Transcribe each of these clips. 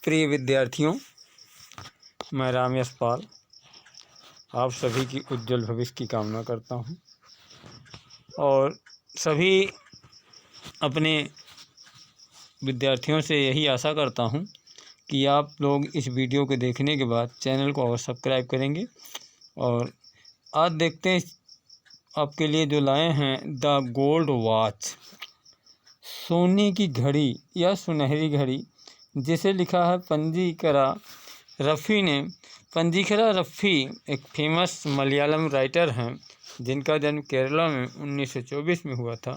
प्रिय विद्यार्थियों, मैं राम यशपाल आप सभी की उज्जवल भविष्य की कामना करता हूं और सभी अपने विद्यार्थियों से यही आशा करता हूं कि आप लोग इस वीडियो को देखने के बाद चैनल को अवश्य सब्सक्राइब करेंगे। और आज देखते हैं आपके लिए जो लाए हैं द गोल्ड वॉच, सोने की घड़ी या सुनहरी घड़ी, जिसे लिखा है पंजीकरा रफ़ी ने। पंजीकरा रफ़ी एक फेमस मलयालम राइटर हैं जिनका जन्म केरला में 1924 में हुआ था।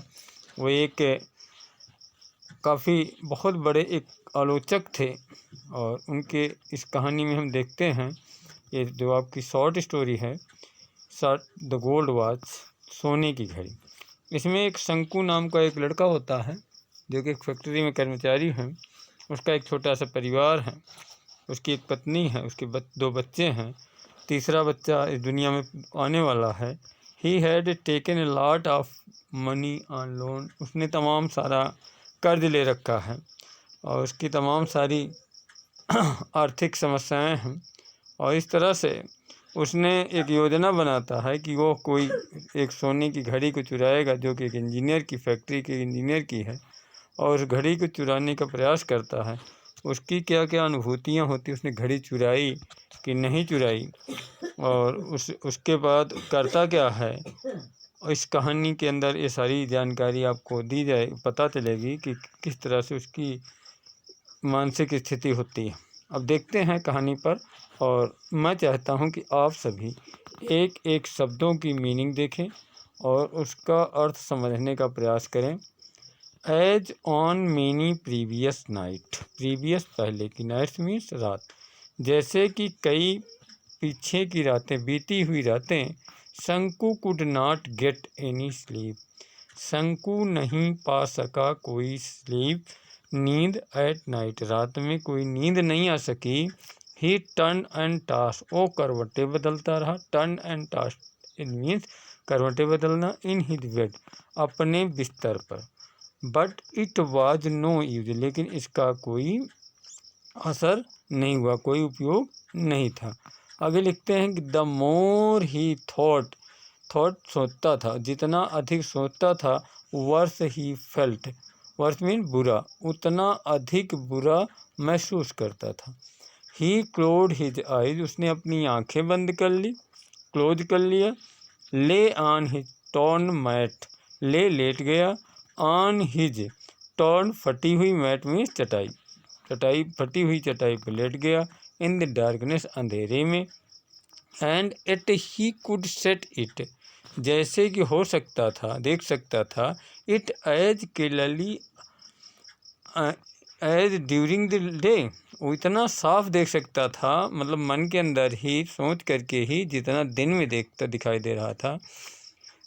वो एक काफ़ी बहुत बड़े एक आलोचक थे और उनके इस कहानी में हम देखते हैं, ये जो आपकी शॉर्ट स्टोरी है द गोल्ड वॉच, सोने की घड़ी। इसमें एक शंकु नाम का एक लड़का होता है जो कि एक फैक्ट्री में कर्मचारी है। उसका एक छोटा सा परिवार है, उसकी एक पत्नी है, उसके दो बच्चे हैं, तीसरा बच्चा इस दुनिया में आने वाला है। He had taken a lot of money on loan, उसने तमाम सारा कर्ज ले रखा है और उसकी तमाम सारी आर्थिक समस्याएं हैं। और इस तरह से उसने एक योजना बनाता है कि वो कोई एक सोने की घड़ी को चुराएगा जो कि एक इंजीनियर की फैक्ट्री के इंजीनियर की है, और उस घड़ी को चुराने का प्रयास करता है। उसकी क्या क्या अनुभूतियाँ होती, उसने घड़ी चुराई कि नहीं चुराई, और उसके बाद करता क्या है। इस कहानी के अंदर ये सारी जानकारी आपको दी जाए, पता चलेगी कि किस तरह से उसकी मानसिक स्थिति होती है। अब देखते हैं कहानी पर, और मैं चाहता हूं कि आप सभी एक एक शब्दों की मीनिंग देखें और उसका अर्थ समझने का प्रयास करें। As on many previous night, previous पहले की, नाइट्स मीन्स रात, जैसे कि कई पीछे की रातें, बीती हुई रातें। शंकु could not get any sleep, शंकु नहीं पा सका कोई स्लीप, नींद एट नाइट, रात में कोई नींद नहीं आ सकी। ही टर्न एंड टॉस, वो करवटें बदलता रहा। Turn and toss it means करवटें बदलना। इन हिज बेड, अपने बिस्तर पर। But it was no use, लेकिन इसका कोई असर नहीं हुआ, कोई उपयोग नहीं था। आगे लिखते हैं कि the more he thought, thought सोचता था, जितना अधिक सोचता था, worse he felt, worse mean बुरा, उतना अधिक बुरा महसूस करता था। ही क्लोज हिज आइज, उसने अपनी आंखें बंद कर ली, क्लोज कर लिया। ले ऑन हिज टॉर्न मैट, ले लेट गया। ऑन हिज टॉर्न, फटी हुई, मैट मीन्स चटाई, चटाई, फटी हुई चटाई पर लेट गया। इन द डार्कनेस, अंधेरे में। And it he could set it, जैसे कि हो सकता था, देख सकता था। It as clearly as during the day, वो इतना साफ देख सकता था, मतलब मन के अंदर ही सोच करके ही जितना दिन में देखता दिखाई दे रहा था।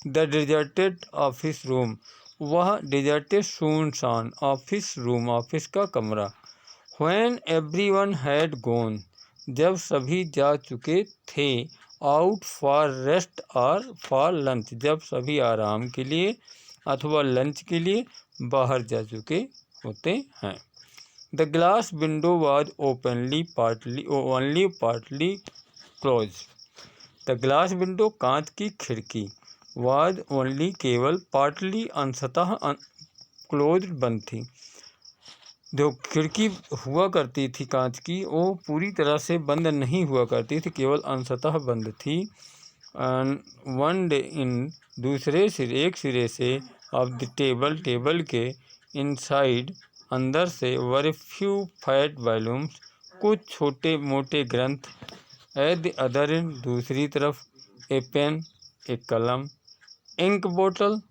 द डिजर्टेड ऑफिस रूम, वह डिजर्टेड सुनसान ऑफिस रूम, ऑफिस का कमरा। व्हेन एवरीवन हैड गॉन, जब सभी जा चुके थे। आउट फॉर रेस्ट और फॉर लंच, जब सभी आराम के लिए अथवा लंच के लिए बाहर जा चुके होते हैं। The glass window was only partly close, the glass window, कांच की खिड़की, वाज ओनली, केवल, पार्टली, अंशतः, क्लोज, बंद थी। जो खिड़की हुआ करती थी कांच की, वो पूरी तरह से बंद नहीं हुआ करती थी, केवल अंशतः बंद थी। वन डे इन, दूसरे सिरे, एक सिरे से, ऑफ द टेबल, टेबल के, इनसाइड, अंदर से, वर फ्यू फैट वॉल्यूम्स, कुछ छोटे मोटे ग्रंथ। एट द अदर एंड, दूसरी तरफ, ए पेन, एक कलम, इंक बोतल,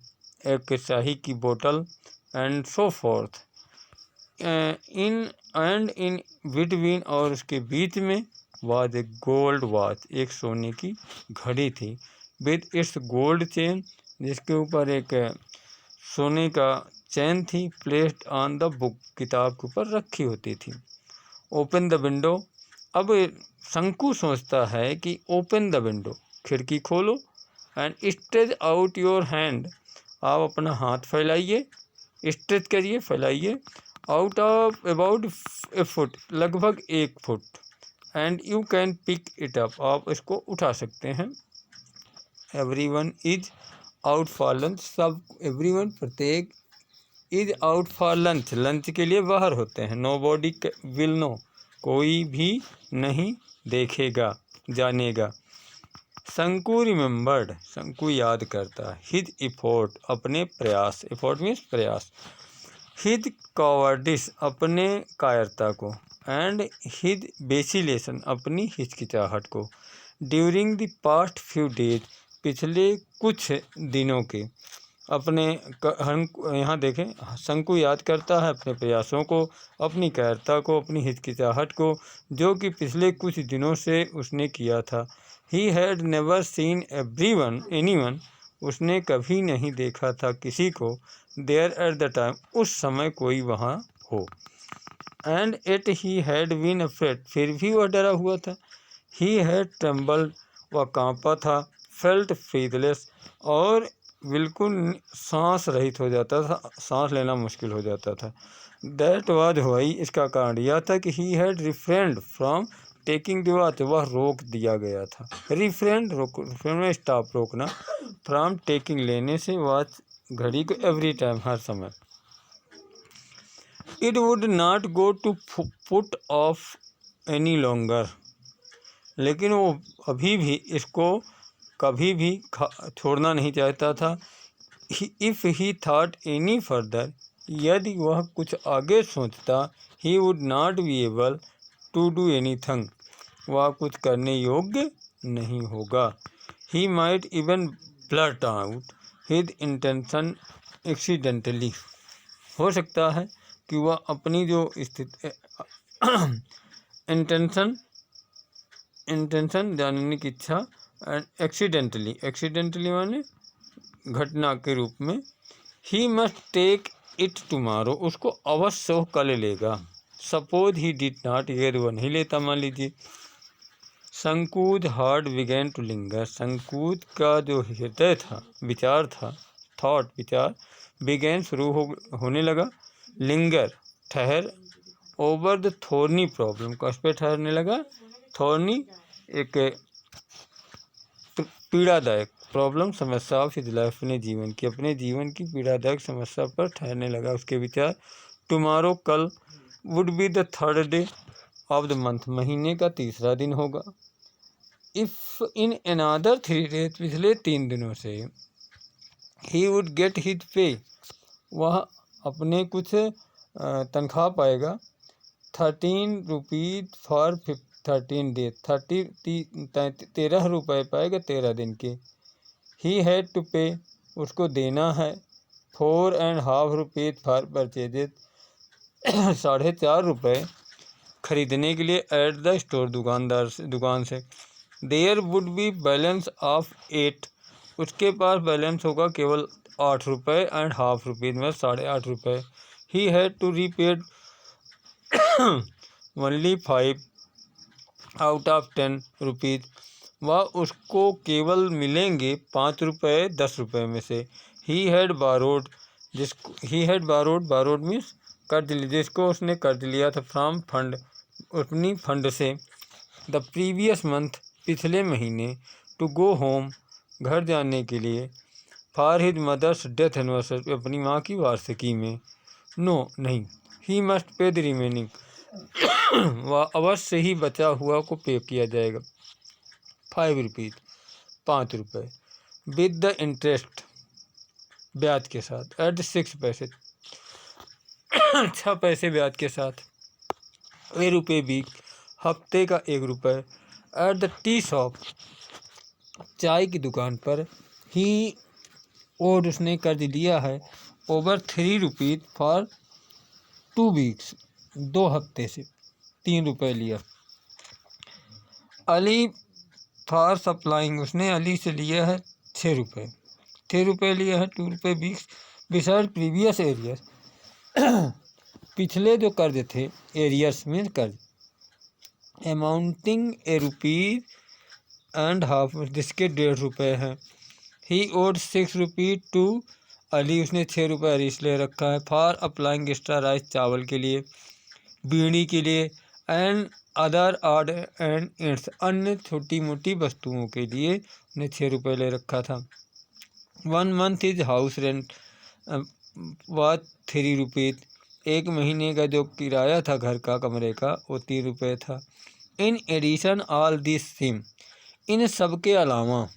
एक स्याही की बोतल, and so fourth. In between, और उसके बीच में, वाज ए गोल्ड वॉच, एक सोने की घड़ी थी। विद इट्स गोल्ड चेन, जिसके ऊपर एक सोने का चैन थी। प्लेस्ड ऑन द बुक, किताब के ऊपर रखी होती थी। ओपन द विंडो, अब शंकु सोचता है कि ओपन द विंडो, खिड़की खोलो। And stretch out your hand, आप अपना हाथ फैलाइए, स्ट्रेच करिए, फैलाइए। Out of about a foot, लगभग 1 foot, and you can pick it up, आप इसको उठा सकते हैं। Everyone is out for lunch, सब एवरीवन प्रत्येक, is out for lunch, lunch के लिए बाहर होते हैं। नो बॉडी विल नो, कोई भी नहीं देखेगा जानेगा। शंकु रिमेंबर्ड, शंकु याद करता है। हिज इफोर्ट, अपने प्रयास, इफोर्ट मीन्स प्रयास। हिज कॉवर्डिस, अपने कायरता को। एंड हिज बेसिलेशन, अपनी हिचकिचाहट को। During the past few days, पिछले कुछ दिनों के। अपने हम यहाँ देखें, शंकु याद करता है अपने प्रयासों को, अपनी कायरता को, अपनी हिचकिचाहट को, जो कि पिछले कुछ दिनों से उसने किया था। He had never seen anyone, उसने कभी नहीं देखा था किसी को। देयर एट द टाइम, उस समय कोई वहाँ हो। And yet he had been afraid, फिर भी वह डरा हुआ था। ही हैड ट्रेम्बल्ड, वह कांपा था। फेल्ट फ्रीदलेस, और बिल्कुल सांस रहित हो जाता था, सांस लेना मुश्किल हो जाता था। दैट वाज व्हाई, इसका कारण यह था कि he had refrained from taking the watch, वह रोक दिया गया था। रिफ्रेंड रिफ्रेंड में स्टॉप, रोकना। फ्रॉम टेकिंग, लेने से, वॉच घड़ी को, एवरी टाइम, हर समय। It would not go to put off any longer, लेकिन वो अभी भी इसको कभी भी छोड़ना नहीं चाहता था। If he thought any further, यदि वह कुछ आगे सोचता, he would not be able to do anything, वह कुछ करने योग्य नहीं होगा। He might even blurt out his intention accidentally, हो सकता है कि वह अपनी जो स्थिति इंटेंशन जानने की इच्छा, एक्सीडेंटली माने घटना के रूप में। He must take it tomorrow, उसको अवश्य वो कल लेगा। सपोज ही डिड नॉट, यदि वह नहीं लेता, मान लीजिए। शंकुज हार्ट बिगैन टू लिंगर, शंकुज का जो हृदय था, विचार था, थॉट विचार, बिगैन शुरू होने लगा, लिंगर ठहर, ओवर द थॉर्नी प्रॉब्लम, कस पे ठहरने लगा, थॉर्नी एक पीड़ादायक प्रॉब्लम, समस्या ऑफ हिज लाइफ, अपने जीवन की, अपने जीवन की पीड़ादायक समस्या पर ठहरने लगा उसके विचार। टुमारो, कल, would be the third day of the month, महीने का तीसरा दिन होगा। इफ इन अनदर 3 डेज, पिछले 3 दिनों से। He would get his pay, वह अपने कुछ तनख्वाह पाएगा। 13 रुपीज़ फॉर 13 डेज, 13 रुपये पाएगा 13 दिन के। ही हैड टू पे, उसको देना है। 4.5 रुपीज़ फॉर परचेजेज, 4.5 रुपये खरीदने के लिए। एट द स्टोर, दुकान से। There would be balance of 8, उसके पास बैलेंस होगा केवल 8 रुपये, एंड हाफ रुपीज़ में 8.5 रुपये। He had to repaid only 5 out of 10 rupees, वह उसको केवल मिलेंगे 5 रुपये 10 रुपये में से। He had borrowed, borrowed means कर्ज, जिसको उसने कर्ज लिया था। फ्रॉम फंड, अपनी फंड से। द प्रीवियस मंथ, पिछले महीने। टू गो होम, घर जाने के लिए। For his mother's death anniversary, अपनी माँ की वार्षिकी में। नो, नहीं। He must pay the remaining, वह अवश्य ही बचा हुआ को पे किया जाएगा। 5 रुपीज़, 5 रुपये। विद द इंटरेस्ट, ब्याज के साथ। एट 6 पैसे, 6 पैसे ब्याज के साथ। 1 रुपये वीक, हफ्ते का 1 रुपये। एट द टी शॉप, चाय की दुकान पर। ही और उसने कर्ज लिया है। ओवर 3 रुपीज़ फॉर 2 वीक्स, 2 हफ्ते से 3 रुपये लिया। अली फॉर सप्लाइंग, उसने अली से लिया है 6 रुपये, 6 रुपये लिया है। 2 रुपये वीक्स। बिसाइड प्रीवियस एरियर्स, पिछले जो कर्ज थे, एरियर्स मीन कर्ज, अमाउंटिंग ए ₹1.5, जिसके 1.5 रुपये हैं। ही ओड 6 रुपीज़ टू अली उसने 6 रुपये अरीस ले रखा है। फॉर अप्लाइंग एक्स्ट्रा राइस चावल के लिए, बीड़ी के लिए, and other odd and it's अन्य छोटी मोटी वस्तुओं के लिए उसने 6 रुपये ले रखा था। 1 month is house rent was 3 rupees, 1 महीने का जो किराया था घर का कमरे का वो 3 रुपये था। In addition all this sum, इन सब के अलावा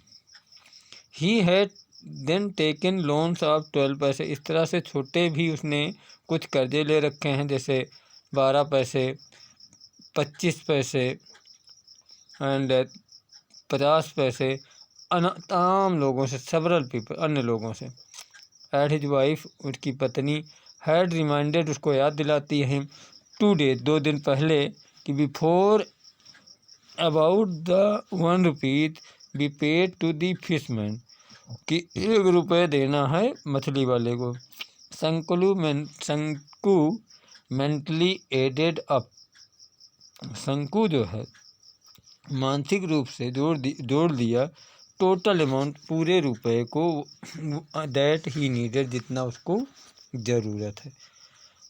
he had then taken loans of 12 पैसे, इस तरह से छोटे भी उसने कुछ कर्जे ले रखे हैं, जैसे 12 पैसे, 25 पैसे एंड 50 पैसे तमाम लोगों से, सेवरल पीपल, अन्य लोगों से। एट हिज वाइफ, उसकी पत्नी, हैड रिमाइंडेड, उसको याद दिलाती है, 2 days 2 दिन पहले, कि before about the 1 rupees be paid to the fisherman, कि 1 रुपये देना है मछली वाले को। शंकु मेंटली एडेड अप, शंकु जो है मानसिक रूप से जोड़ दिया टोटल अमाउंट, पूरे रुपए को, दैट ही नीडेड, जितना उसको ज़रूरत है।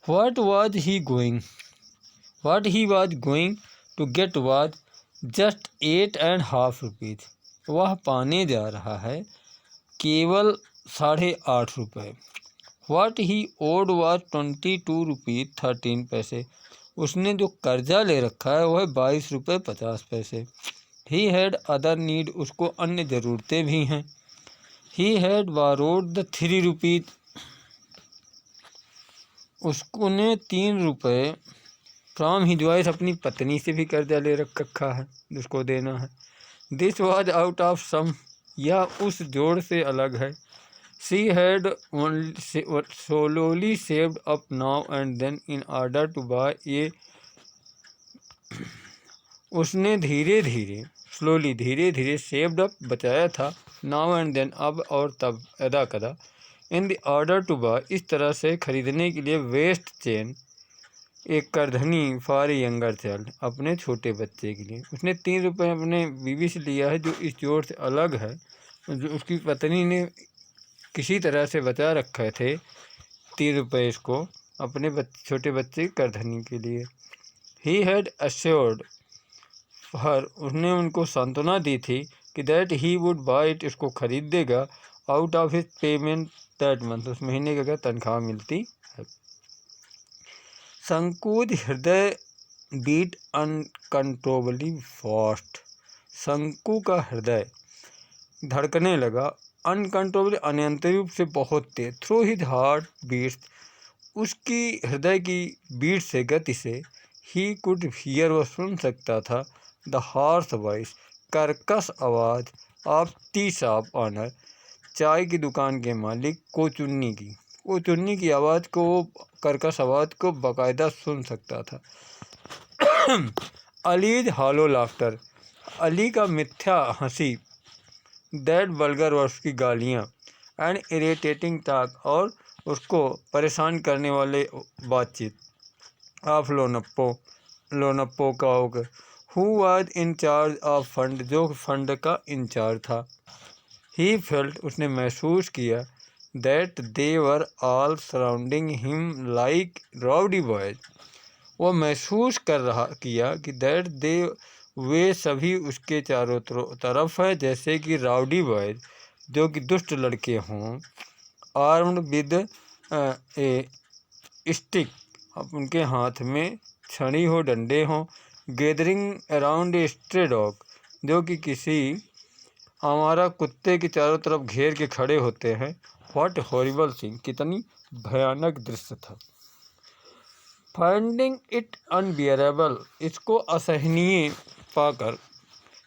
What he was going to get was just 8.5 rupees, वह पाने जा रहा है केवल 8.5 रुपये। What he owed was 22 rupees 13 पैसे, उसने जो कर्जा ले रखा है वह 22 रुपये 50 पैसे। ही हैड अदर नीड, उसको अन्य ज़रूरतें भी हैं। ही हैड बारोड द 3 रुपीज़, उसने 3 रुपये फ्रॉम हिज वाइफ, अपनी पत्नी से भी कर्जा ले रखा है जिसको देना है। This was out of sum, यह उस जोड़ से अलग है। She had solely saved up now and then in order to buy a, उसने धीरे धीरे सेव्ड अप, बचाया था, नाउ एंड देन, अब और तब, अदा कदा, in the order to buy, इस तरह से खरीदने के लिए, वेस्ट चेन, एक करधनी, फॉर यंगर चाइल्ड, अपने छोटे बच्चे के लिए। उसने 3 रुपये अपने बीवी से लिया है जो इस जोड़ से अलग है, जो उसकी पत्नी ने किसी तरह से बचा रखे थे 3 रुपये इसको अपने छोटे बच्चे की करधनी के लिए। ही हैड अश्योर्ड हर, उसने उनको सांत्वना दी थी कि that he would buy it, इसको खरीद देगा, out of his payment that month, उस महीने का तनख्वाह मिलती है। शंकुज हृदय बीट अनकंट्रोलेबली फास्ट, शंकु का हृदय धड़कने लगा, अनकंट्रोलेबली, अनियंत्रित रूप से बहुत तेज, थ्रू हिज हार्ट बीट्स, उसकी हृदय की बीट से, गति से, ही कुड हियर, वह सुन सकता था, द हार्श वॉइस, कर्कश आवाज़, ऑफ टी शॉप ऑनर, चाय की दुकान के मालिक, कोचुन्नी की आवाज़ को, कर्कश आवाज़ को बाकायदा सुन सकता था। अलीज हॉलो लाफ्टर, अली का मिथ्या हंसी, दैट वल्गर वर्ड्स, की गालियाँ, एंड इरिटेटिंग टॉक, और उसको परेशान करने वाले बातचीत, ऑफ लोनप्पो का, who was in charge of fund, जो फंड का इंचार्ज था। ही फेल्ट, उसने महसूस किया, that they were all surrounding him like rowdy boys, वह महसूस किया कि दैट दे, वे सभी उसके चारों तरफ है जैसे कि राउडी बॉयज, जो कि दुष्ट लड़के हों, आर्म्ड विद ए स्टिक, अब उनके हाथ में छड़ी हो, डंडे हों, gathering around a stray dog, जो कि किसी आवारा कुत्ते के चारों तरफ घेर के खड़े होते हैं। व्हाट हॉरिबल सीन, कितनी भयानक दृश्य था। फाइंडिंग इट अनबियरेबल, इसको असहनीय पाकर,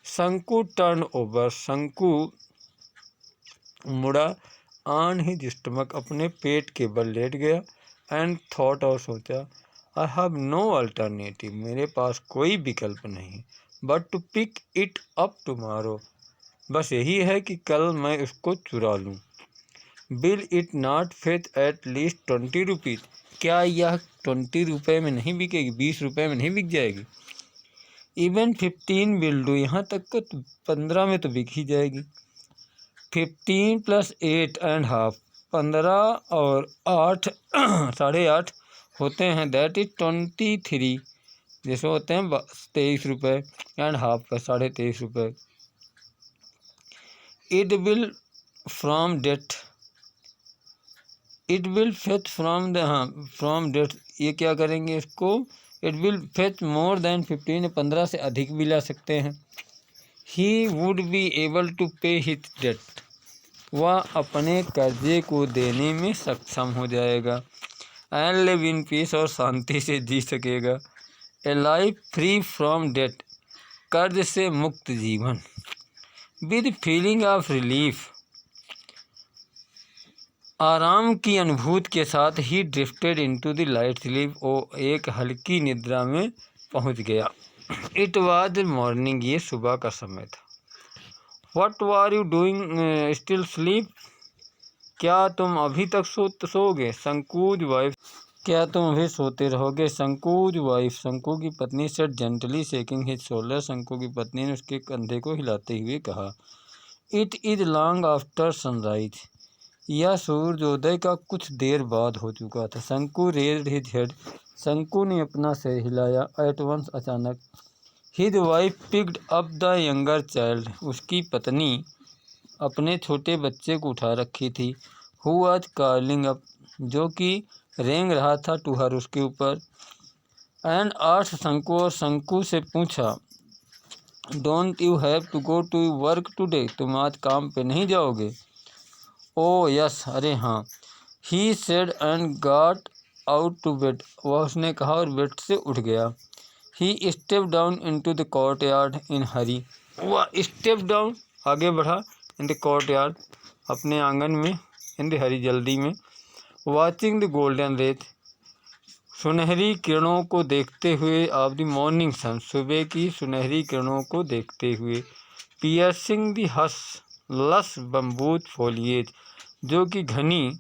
शंकु टर्न ओवर, शंकु मुड़ा, ऑन हिज स्टमक, अपने पेट के बल लेट गया, एंड थॉट, और सोचा, आई हैव नो अल्टरनेटिव, मेरे पास कोई विकल्प नहीं, but to pick it up tomorrow, बस यही है कि कल मैं उसको चुरा लूँ। Will it not fetch at least 20 rupees, क्या यह 20 रुपये में नहीं बिकेगी, 20 रुपये में नहीं बिक जाएगी। इवन 15 विल डू, यहाँ तक को 15 में तो बिक ही जाएगी। 15 + 8.5, 15 और 8 8.5 होते हैं, दैट इज 23, जैसे होते हैं 23 रुपये एंड हाफ का 23.5 रुपये। It will from debt, it will fetch from the from debt, ये क्या करेंगे इसको, it will fetch more than 15, 15 से अधिक भी ला सकते हैं। He would be able to pay his debt, वह अपने कर्जे को देने में सक्षम हो जाएगा। एंड लिव इन पीस, और शांति से जी सकेगा। A life free from debt, कर्ज से मुक्त जीवन। विद फीलिंग ऑफ रिलीफ, आराम की अनुभूति के साथ ही drifted into the light sleep, वो एक हल्की निद्रा में पहुंच गया। इट वाज मॉर्निंग, ये सुबह का समय था। What were you doing still sleep, क्या तुम अभी तक सोओगे। शंकुज वाइफ, क्या तुम अभी सोते रहोगे। शंकुज वाइफ, शंकु की पत्नी, said gently shaking his shoulder, शंकु की पत्नी ने उसके कंधे को हिलाते हुए कहा। It is long after sunrise, यह सूर्योदय का कुछ देर बाद हो चुका था। शंकु रेज्ड हिज हेड, शंकु ने अपना सिर हिलाया। एट वंस, अचानक। His wife picked up the younger child, उसकी पत्नी अपने छोटे बच्चे को उठा रखी थी। हु वाज कार्लिंग अप, जो कि रेंग रहा था, टू हर, उसके ऊपर। एंड आस्क्ड शंकु, और शंकु से पूछा, don't you have to go to work today, तुम आज काम पे नहीं जाओगे। ओ यस, अरे हाँ। He said and got out to bed, वह उसने कहा और बेड से उठ गया। He step down into the courtyard in hurry, वह स्टेप डाउन, आगे बढ़ा, इन द कोर्ट यार्ड, अपने आंगन में, इन द हरी, जल्दी में। वॉचिंग द गोल्डन रेज, सुनहरी किरणों को देखते हुए। ऑफ द मॉर्निंग सन, सुबह की सुनहरी किरणों को देखते हुए। पियर्सिंग द हस लस बम्बूज फोलिएज, जो कि घनी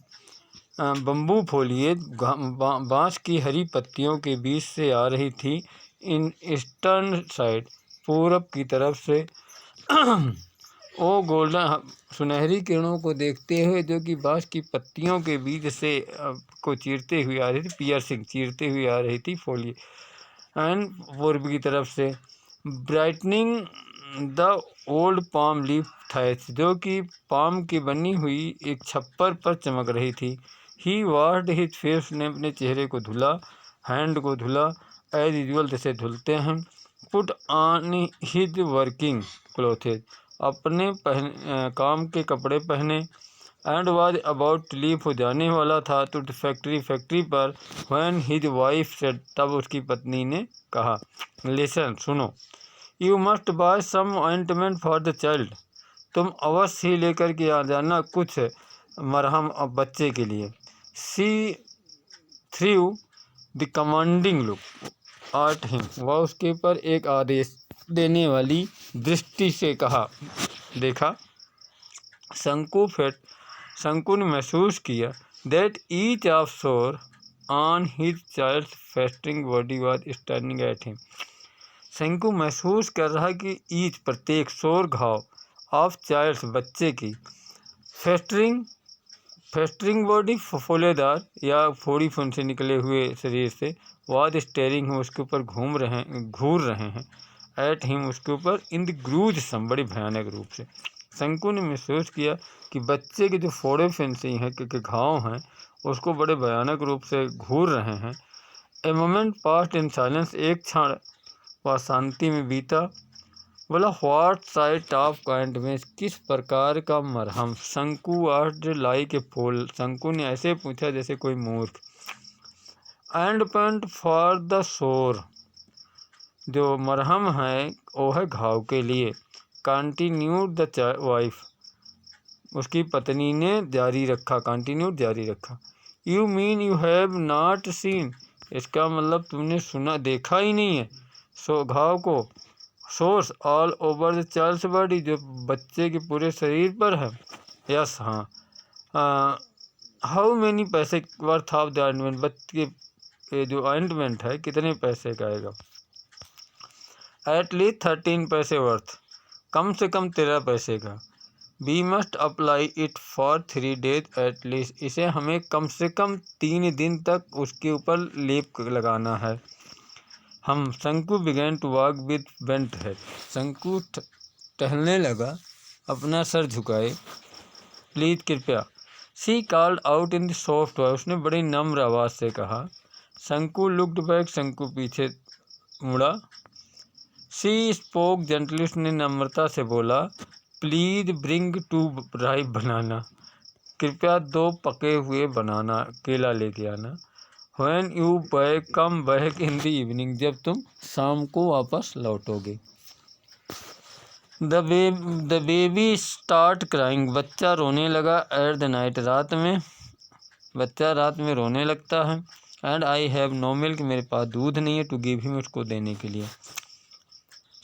बम्बू फोलिएज, बाँस की हरी पत्तियों के बीच से आ रही थी। इन ईस्टर्न साइड, पूरब की तरफ से। ओ गोल्डन, सुनहरी किरणों को देखते हुए, जो कि बाँस की पत्तियों के बीच से को चीरते हुए आ रही थी। पियर्सिंग, चीरते हुए आ रही थी, फोलिए एंड पूर्व की तरफ से। Brightening the old palm leaf thatch, जो कि पाम की बनी हुई एक छप्पर पर चमक रही थी। ही वॉश्ड हिज फेस, ने अपने चेहरे को धुला, हैंड को धुला, एज यूजुअल, जैसे धुलते हैं। Put on his working clothes, अपने काम के कपड़े पहने। And was about to leave, हो जाने वाला था, टू फैक्ट्री पर। व्हेन हिज वाइफ सेड, तब उसकी पत्नी ने कहा, लिसन, सुनो। You must buy some ointment for the child, तुम अवश्य ही लेकर के आ जाना कुछ मरहम अब बच्चे के लिए। She threw the commanding look at him, वह उसके पर एक आदेश देने वाली दृष्टि से कहा, देखा। शंकु ने महसूस किया that each of sore on his child's fasting body was standing at him, Shanku महसूस कर रहा कि ईच, प्रत्येक, सोर, घाव, ऑफ चाइल्ड्स, बच्चे की, फेस्टरिंग बॉडी, फफोलेदार या फोड़ी फुन से निकले हुए शरीर से, वाज स्टेरिंग हिम, उसके ऊपर घूर रहे हैं, एट हिम, उसके ऊपर, इन द ग्रूज सम, बड़ी भयानक रूप से। शंकु ने महसूस किया कि बच्चे के जो फोड़े फुंसी हैं, के घाव हैं, उसको बड़े भयानक रूप से घूर रहे हैं। A moment past in silence, एक क्षण वह शांति में बीता। बोला, व्हाट साइट ऑफ काइंड में, किस प्रकार का मरहम। शंकु आस्क्ड लाइक ए फूल, शंकु ने ऐसे पूछा जैसे कोई मूर्ख। एंड पेंट फॉर द सोर, जो मरहम है वो है घाव के लिए। कंटिन्यूड द वाइफ, उसकी पत्नी ने जारी रखा, कंटिन्यूड, जारी रखा। You mean you have not seen, इसका मतलब तुमने सुना, देखा ही नहीं है, सो घाव को। Sores all over the child's body, जो बच्चे के पूरे शरीर पर है। यस, हाँ। हाउ मैनी पैसे वर्थ ऑफ द ऑइंटमेंट, बच्चे के जो ऑइंटमेंट है कितने पैसे का आएगा। एट लीस्ट 13 पैसे वर्थ, कम से कम 13 पैसे का। We must apply it for 3 days at least. इसे हमें कम से कम 3 दिन तक उसके ऊपर लेप लगाना है। हम Shanku began to walk with bent head. Shanku टहलने लगा अपना सर झुकाए। प्लीज कृपया। She called out in the soft voice. उसने बड़ी नम्र आवाज़ से कहा। शंकु लुक्ड बैक। शंकु पीछे मुड़ा। सी स्पोक जेंटली। उसने नम्रता से बोला, प्लीज ब्रिंग 2 ripe बनाना। कृपया 2 पके हुए बनाना केला लेके आना। When you come back in the evening. जब तुम शाम को वापस लौटोगे। The baby start crying. बच्चा रोने लगा। At the night. रात में। बच्चा रात में रोने लगता है। And I have no milk. मेरे पास दूध नहीं है टू गिव हिम। उसको देने के लिए।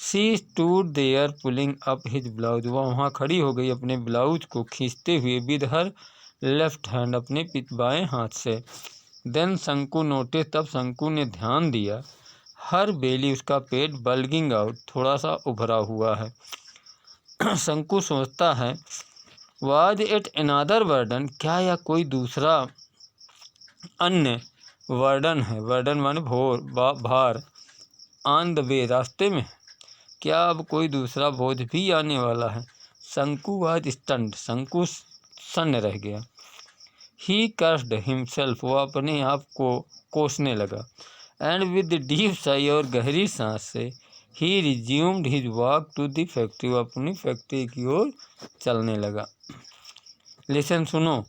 She stood there pulling up his blouse. वह वहाँ खड़ी हो गई अपने ब्लाउज को खींचते हुए। With her left hand. अपने बाएं हाथ से। देन शंकु नोटिस। तब शंकु ने ध्यान दिया। हर बेली। उसका पेट बल्गिंग आउट। थोड़ा सा उभरा हुआ है। शंकु सोचता है, वाज इट अनदर बर्डन। क्या यह कोई दूसरा अन्य वर्डन है। वर्डन माने भार। On the way. रास्ते में। क्या अब कोई दूसरा बोझ भी आने वाला है। शंकु वाज स्टन्ड। शंकु सन्न रह गया। He cursed himself. वह अपने आप को कोसने लगा। And with deep sigh. और गहरी सांस से। He resumed his walk to the factory. वह अपनी फैक्ट्री की ओर चलने लगा। लिसन। सुनो।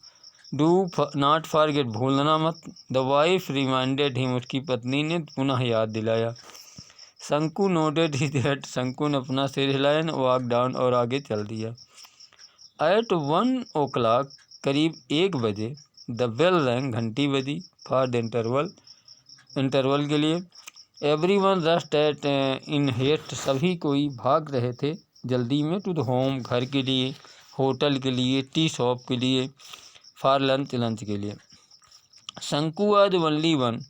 Do not forget. भूलना मत। The wife reminded him. उसकी पत्नी ने पुनः याद दिलाया। शंकु नोटेड हिज हेड। शंकु ने अपना सिर हिलाया। Walk down. और आगे चल दिया। Eight 1 o'clock। करीब 1 बजे। The bell rang. घंटी बजी। फॉर द इंटरवल के लिए। Everyone rushed at in haste. सभी कोई भाग रहे थे जल्दी में। To the home. घर के लिए। होटल के लिए। टी शॉप के लिए। फॉर लंच के लिए। शंकु आज ओनली वन।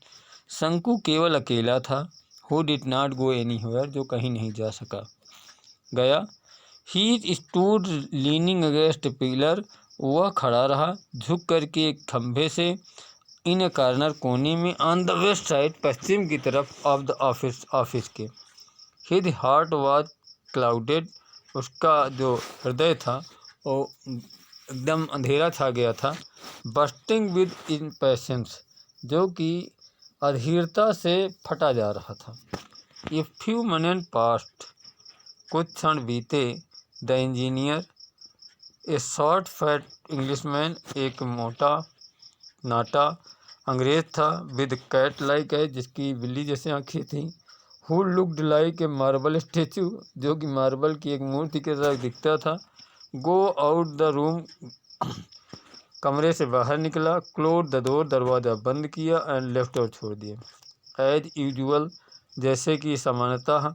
शंकु केवल अकेला था। Who did not go anywhere. जो कहीं नहीं जा गया। He stood leaning against pillar. वह खड़ा रहा झुक करके एक खंभे से। In a corner. कोने में। On the west side. पश्चिम की तरफ। ऑफ द ऑफिस के। His heart was clouded. उसका जो हृदय था वो एकदम अंधेरा छा गया था। Bursting with impatience. जो कि अधीरता से फटा जा रहा था। A few minute passed. कुछ क्षण बीते। The engineer. A short fat Englishman. एक मोटा नाटा अंग्रेज था। विद कैट लाइक है। जिसकी बिल्ली जैसे आँखें थीं। Who looked like a marble statue. जो कि मार्बल की एक मूर्ति के तरह दिखता था। Go out the room. कमरे से बाहर निकला। Close the door. दरवाज़ा बंद किया। And left. और छोड़ दिया। As usual. जैसे कि सामान्यतः।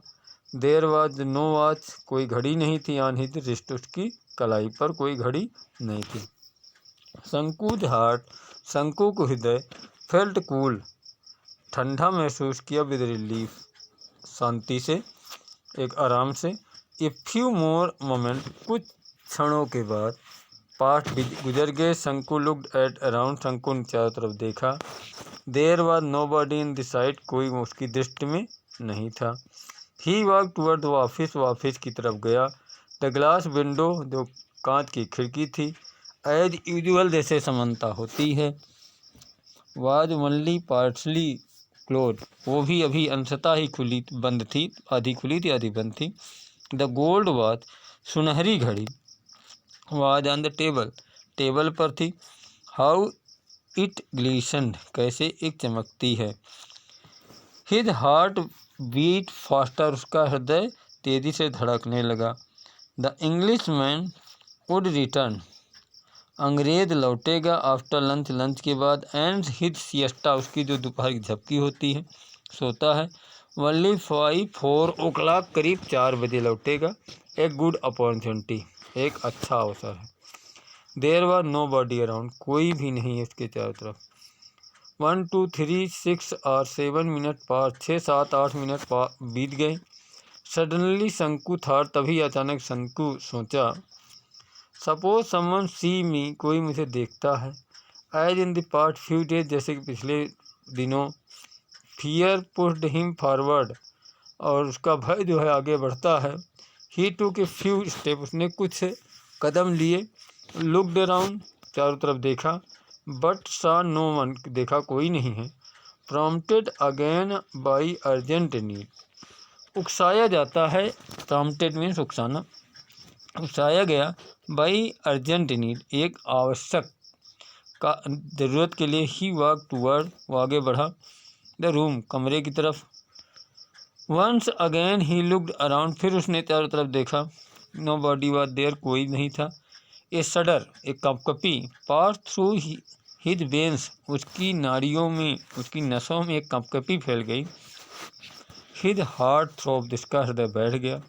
There was no watch. कोई घड़ी नहीं थी। On his wrist. उसकी कलाई पर कोई घड़ी नहीं थी। शंकुज हार्ट। शंकु को हृदय। Felt cool. ठंडा महसूस किया। With relief. शांति से। एक आराम से। A few more moment. कुछ क्षणों के बाद। पास्ट गुजर गए। शंकु लुक्ड एट अराउंड। शंकु ने चारों तरफ देखा। There was nobody in the sight. कोई उसकी दृष्टि में नहीं था। He walk toward the office. वो ऑफिस की तरफ गया। The glass window. जो कांच की खिड़की थी। As usual. जैसे समानता होती है। Was only partially close. वो भी अभी अंशतः ही बंद थी। आधी खुली थी आधी बंद थी। The gold watch. सुनहरी घड़ी। Was on the table. Table पर थी। How it glistened. कैसे एक चमकती है। His heart beat faster. उसका हृदय तेजी से धड़कने लगा। The Englishman would return. अंग्रेज लौटेगा। After lunch. लंच के बाद। And his siesta. उसकी जो दोपहर की झपकी होती है। सोता है। Only 4 o'clock। करीब 4 बजे लौटेगा। एक गुड अपॉर्चुनिटी। एक अच्छा अवसर है। There was nobody around. कोई भी नहीं है उसके चारों तरफ। 1 2 3 6 और 7 मिनट पार। 6 7 8 मिनट बीत गए। सडनली शंकु था। तभी अचानक शंकु सोचा। सपोज समवन सी मी, कोई मुझे देखता है। As in the past few days, जैसे कि पिछले दिनों। फियर पुश्ड हिम फॉरवर्ड, और उसका भय जो है आगे बढ़ता है। ही टूक ए फ्यू स्टेप, उसने कुछ कदम लिए। लुकड अराउंड, चारों तरफ देखा। बट सा नो वन, देखा कोई नहीं है। Prompted again by urgent need, उकसाया जाता है। प्रॉम्प्टेड मीन्स उकसाना, उकसाया गया। बाई अर्जेंट नीड, एक आवश्यक का ज़रूरत के लिए। ही वॉक टूवर्ड, वो आगे बढ़ा। द रूम, कमरे की तरफ। Once again he looked around, फिर उसने चारों तरफ देखा। नो बॉडी वाज देयर, कोई नहीं था। ए सडर, एक कपकपी। पास थ्रू हिज वेन्स, उसकी नाड़ियों में, उसकी नसों में एक कपकपी फैल गई। हिज हार्ट थ्रोब, जिसका हृदय बैठ गया।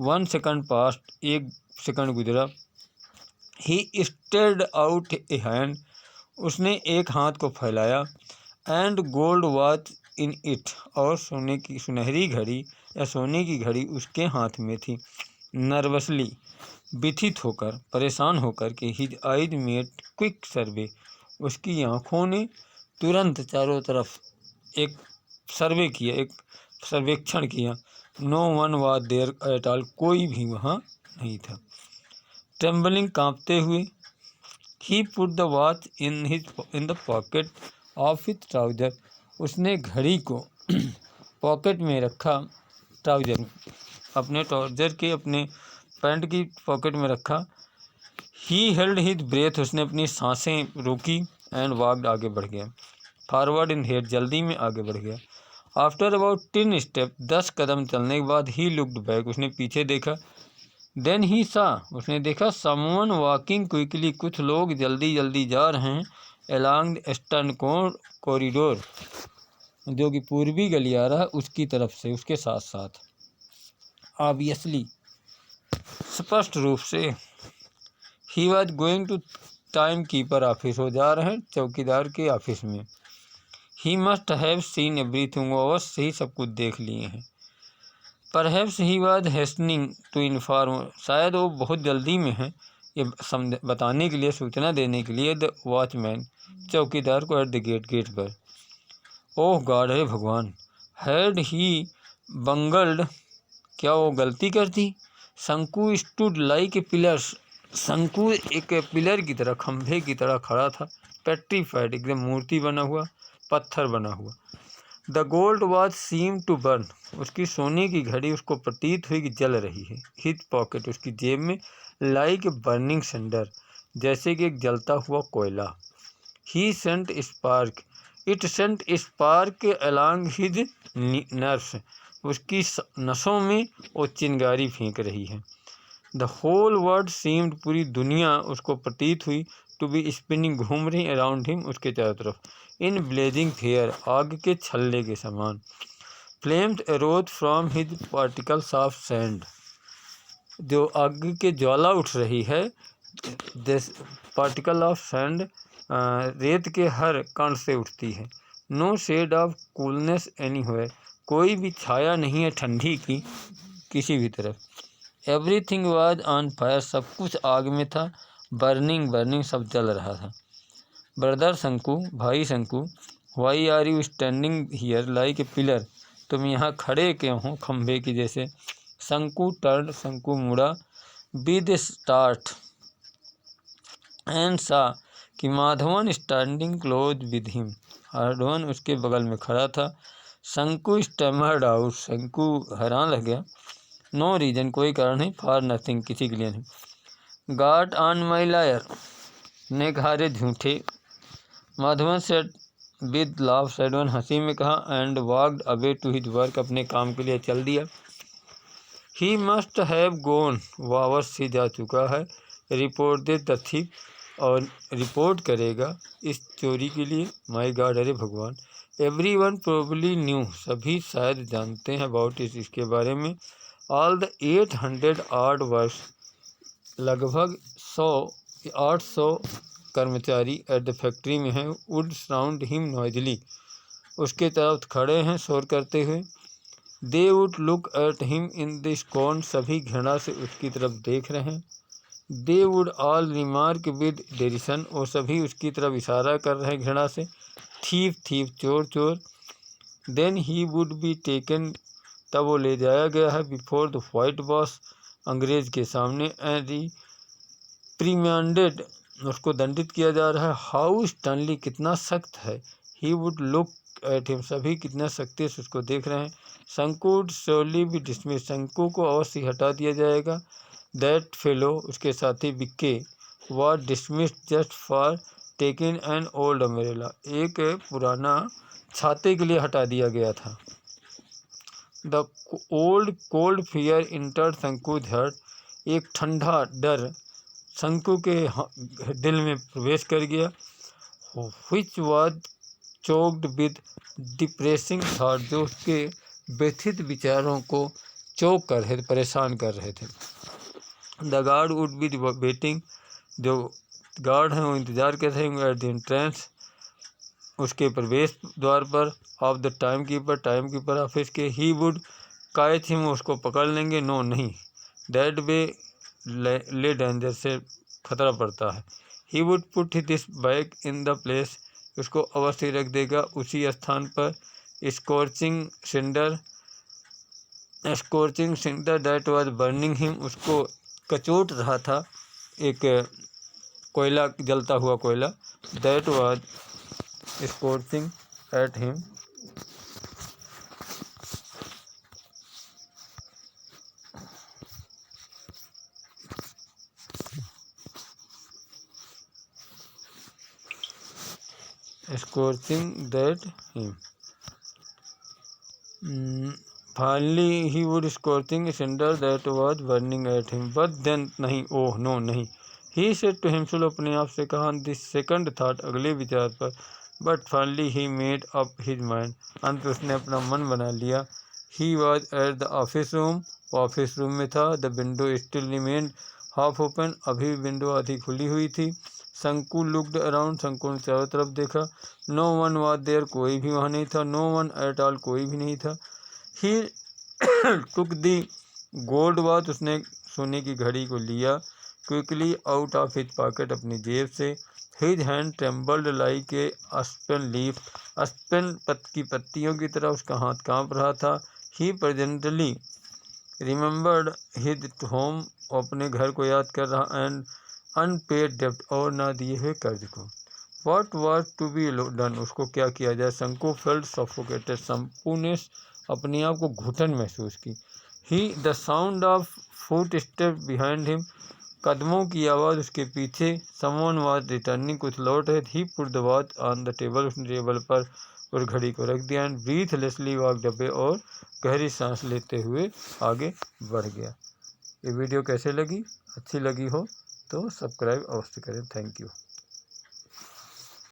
1 सेकंड पास्ट, एक सेकंड गुजरा। He stayed out A hand, उसने एक हाथ को फैलाया। And gold watch in it, और सोने की सुनहरी घड़ी या सोने की घड़ी उसके हाथ में थी। नर्वसली, व्यथित होकर, परेशान होकर के। हिज आइज मेड क्विक सर्वे, उसकी आँखों ने तुरंत चारों तरफ एक सर्वे किया, एक सर्वेक्षण किया। No one was there at all, कोई भी वहाँ नहीं था। ट्रेम्बलिंग, कांपते हुए। He put the watch in the pocket of his trouser, उसने घड़ी को पॉकेट में रखा। ट्राउजर में, अपने ट्राउजर के, अपने पैंट की पॉकेट में रखा। ही हेल्ड हिज ब्रेथ, उसने अपनी सांसें रोकी। एंड वॉकड, आगे बढ़ गया। फॉरवर्ड इन हेड, जल्दी में आगे बढ़ गया। आफ्टर अबाउट 10 स्टेप, 10 कदम चलने के बाद। ही लुक्ड बैक, उसने पीछे देखा। देन ही सा, उसने देखा। समवन वॉकिंग क्विकली, कुछ लोग जल्दी जल्दी जा रहे हैं। अलॉन्ग ईस्टर्न कॉरिडोर, जो कि पूर्वी गलियारा है उसकी तरफ से, उसके साथ साथ। ऑब्वियसली, स्पष्ट रूप से। He was going to timekeeper office, हो जा रहे हैं चौकीदार के ऑफिस में। He must have seen everything, वो अवश्य ही सब कुछ देख लिए हैं। Perhaps he was hastening to inform, शायद वो बहुत जल्दी में है ये बताने के लिए, सूचना देने के लिए। द वॉचमैन, चौकीदार को। एट द गेट, गेट पर। ओह गॉड, हे भगवान। हैड ही बंगल्ड, क्या वो गलती कर दी। शंकु स्टूड लाइक ए पिलर, शंकु एक पिलर की तरह, खंभे की तरह खड़ा था। पेट्रीफाइड, एकदम मूर्ति बना हुआ, पत्थर बना हुआ। The gold watch seem to burn, उसकी सोने की घड़ी उसको प्रतीत हुई कि जल रही है। हिज पॉकेट, उसकी जेब में। लाइक ए बर्निंग सिंडर, जैसे कि एक जलता हुआ कोयला। He sent spark, it sent spark along his nerves, उसकी नसों में वो चिंगारी फेंक रही है। द होल वर्ल्ड सीम्ड, पूरी दुनिया उसको प्रतीत हुई। टू बी स्पिनिंग, घूम रही अराउंड हिम, उसके चारों तरफ। इन ब्लेजिंग फेयर, आग के छल्ले के समान। Flames arrows from his particles of sand, जो आग के ज्वाला उठ रही है। दिस पार्टिकल ऑफ सैंड, रेत के हर कण से उठती है। No shade of coolness anywhere, कोई भी छाया नहीं है ठंडी की किसी भी तरफ। एवरीथिंग वाज ऑन फायर, सब कुछ आग में था। बर्निंग बर्निंग, सब जल रहा था। ब्रदर शंकु, भाई शंकु। Why are you standing here like a pillar, तुम यहाँ खड़े क्यों हो खंभे की जैसे। शंकु टर्न, शंकु मुड़ा। विद स्टार्ट एंड सा, कि Madhavan standing close with him, Madhavan उसके बगल में खड़ा था। शंकु स्टैमर्ड आउट, शंकु हैरान रह गया। नो रीजन, कोई कारण नहीं। फॉर नथिंग, किसी के लिए नहीं। गॉड ऑन माई लायर, ने कहा रे झूठे। माधवन सेड विद लाफ, सैडवन हंसी में कहा। And walked away to his work, अपने काम के लिए चल दिया। ही मस्ट हैव गोन, वह अवश्य ही जा चुका है। रिपोर्ट दे द थिफ, और रिपोर्ट करेगा इस चोरी के लिए। माई गॉड, अरे भगवान। एवरी वन प्रोबली न्यू, सभी शायद जानते हैं। अबाउट इसके बारे में। ऑल द 800 आर्ड वर्क्स, लगभग 800 कर्मचारी एट द फैक्ट्री में हैं। वुड सराउंड हिम नॉइजली, उसके तरफ खड़े हैं शोर करते हुए। They would look at him in the scorn, सभी घृणा से उसकी तरफ देख रहे हैं। They would all remark with derision, और सभी उसकी तरफ इशारा कर रहे घृणा से, थीफ थीफ, चोर चोर। Then he would be taken, तब वो ले जाया गया है, बिफोर द वाइट बॉस, अंग्रेज के सामने, एंड रिप्रिमेंडेड, उसको दंडित किया जा रहा है। हाउ स्टर्नली, कितना सख्त है। He would look at him, सभी कितना सख्ती से उसको देख रहे हैं। शंकु वुड श्योरली बी डिसमिस, शंकु को अवश्य हटा दिया जाएगा। दैट फेलो, उसके साथी बिक्के, was dismissed just for taking an old umbrella, एक पुराना छाते के लिए हटा दिया गया था। The old cold fear entered शंकु's हार्ट, एक ठंडा डर शंकु के दिल में प्रवेश कर गया। which was choked with depressing thought, जो उसके व्यथित विचारों को चौक कर रहे थे, परेशान कर रहे थे। The guard would be waiting, जो गार्ड हैं वो इंतज़ार कर रहे हैं। एट द एंट्रेंस, उसके प्रवेश द्वार पर। Of the timekeeper office के। ही वुड कैच हिम, उसको पकड़ लेंगे। नो नहीं, दैट वे ले डेंजर, से खतरा पड़ता है। He would put this back in the place, उसको अवश्य रख देगा उसी स्थान पर। Scorching cinder that was burning him, उसको कचोट रहा था एक कोयला, जलता हुआ कोयला। That was scorching at him, scorching that him. Finally he would scorching cinder that was burning at him, but then नहीं, ओह नो नहीं। he said to himself, अपने आप से कहा, this second thought, अगले विचार पर। but finally he made up his mind, अंत उसने अपना मन बना लिया। he was at the office room, office room में था। the window still remained half open, अभी विंडो आधी खुली हुई थी। शंकु लुक्ड अराउंड, शंकु ने चारों तरफ देखा। नो वन वाज देयर, कोई भी वहाँ नहीं था। नो वन एट ऑल, कोई भी नहीं था। ही टुक दी गोल्ड वॉच, उसने सोने की घड़ी को लिया। Quickly out of his pocket, अपनी जेब से। His hand trembled like a aspen leaf, aspen की पत्तियों की तरह उसका हाथ कांप रहा था। He presently remembered his home, अपने घर को याद कर रहा। एंड अनपेड डेब्ट, और ना दिए हुए कर्ज को। What was to be done, उसको क्या किया जाए। शंकु फेल्ट सफोकेटेड, शंकु ने अपने आप को घुटन महसूस की। He the sound of footstep behind him, कदमों की आवाज़ उसके पीछे। समवन वाज रिटर्निंग, कुछ लौट रहे। He put the watch on the table, उसने टेबल पर उस घड़ी को रख दिया। एंड ब्रीथलेसली वॉक अवे, और गहरी सांस लेते हुए आगे बढ़ गया। ये वीडियो कैसे लगी, अच्छी लगी हो तो सब्सक्राइब अवश्य करें। Thank you.